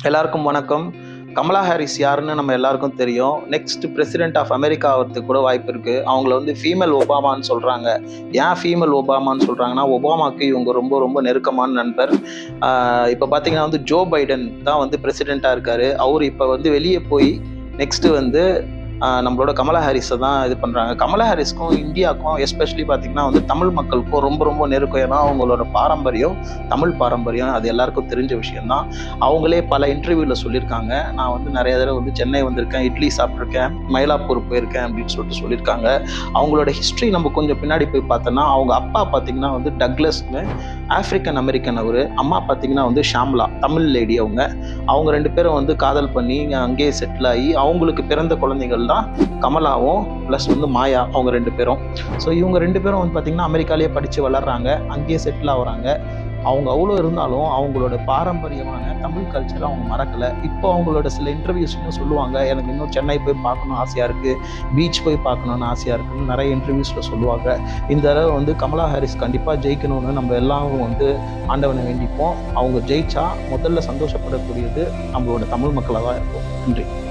எல்லாருக்கும் வணக்கம். கமலா ஹாரிஸ் யாருன்னு நம்ம எல்லாருக்கும் தெரியும். நெக்ஸ்ட் பிரசிடென்ட் ஆஃப் அமெரிக்கா ஆகிறதுக்கு கூட வாய்ப்பு இருக்கு. அவங்கள வந்து ஃபீமேல் ஒபாமான்னு சொல்றாங்க. ஏன் ஃபீமேல் ஒபாமான்னு சொல்றாங்கன்னா, ஒபாமாக்கு இவங்க ரொம்ப ரொம்ப நெருக்கமான நண்பர். இப்போ பார்த்தீங்கன்னா வந்து ஜோ பைடன் தான் வந்து பிரசிடென்ட்டா இருக்காரு. அவர் இப்போ வந்து வெளியே போய் நெக்ஸ்ட் வந்து நம்மளோட கமலா ஹாரிஸை தான் இது பண்ணுறாங்க. கமலா ஹாரிஸ்க்கும் இந்தியாவுக்கும் எஸ்பெஷலி பார்த்தீங்கன்னா வந்து தமிழ் மக்களுக்கும் ரொம்ப ரொம்ப நெருக்கம். ஏன்னா அவங்களோட பாரம்பரியம் தமிழ் பாரம்பரியம், அது எல்லாருக்கும் தெரிஞ்ச விஷயம்தான். அவங்களே பல இன்டர்வியூவில் சொல்லியிருக்காங்க, நான் வந்து நிறைய தடவை வந்து சென்னை வந்திருக்கேன், இட்லி சாப்பிட்ருக்கேன், மயிலாப்பூர் போயிருக்கேன் அப்படின்னு சொல்லியிருக்காங்க. அவங்களோட ஹிஸ்ட்ரி நம்ம கொஞ்சம் பின்னாடி போய் பார்த்தோன்னா, அவங்க அப்பா பார்த்தீங்கன்னா வந்து டக்ளஸ்னு ஆஃப்ரிக்கன் அமெரிக்கன், அவர் அம்மா பார்த்தீங்கன்னா வந்து ஷாம்லா தமிழ் லேடி. அவங்க ரெண்டு பேரும் வந்து காதல் பண்ணி அங்கேயே செட்டில் ஆகி அவங்களுக்கு பிறந்த குழந்தைகள் தான் கமலாவும் ப்ளஸ் வந்து மாயா, அவங்க ரெண்டு பேரும். ஸோ இவங்க ரெண்டு பேரும் வந்து பார்த்திங்கன்னா அமெரிக்காலேயே படித்து வளர்கிறாங்க, அங்கேயே செட்டில் ஆகுறாங்க. அவங்க அவ்வளோ இருந்தாலும் அவங்களோட பாரம்பரியமான தமிழ் கல்ச்சரை அவங்க மறக்கலை. இப்போ அவங்களோட சில இன்டர்வியூஸ்லையும் சொல்லுவாங்க, எனக்கு இன்னும் சென்னை போய் பார்க்கணும் ஆசையாக இருக்குது, பீச் போய் பார்க்கணுன்னு ஆசையாக இருக்குன்னு நிறைய இன்டர்வியூஸில் சொல்லுவாங்க. இந்த தடவை வந்து கமலா ஹாரிஸ் கண்டிப்பாக ஜெயிக்கணும்னு நம்ம எல்லாரும் வந்து ஆண்டவனை வேண்டிப்போம். அவங்க ஜெயிச்சா முதல்ல சந்தோஷப்படக்கூடியது நம்மளோட தமிழ் மக்களாக தான் இருக்கும். நன்றி.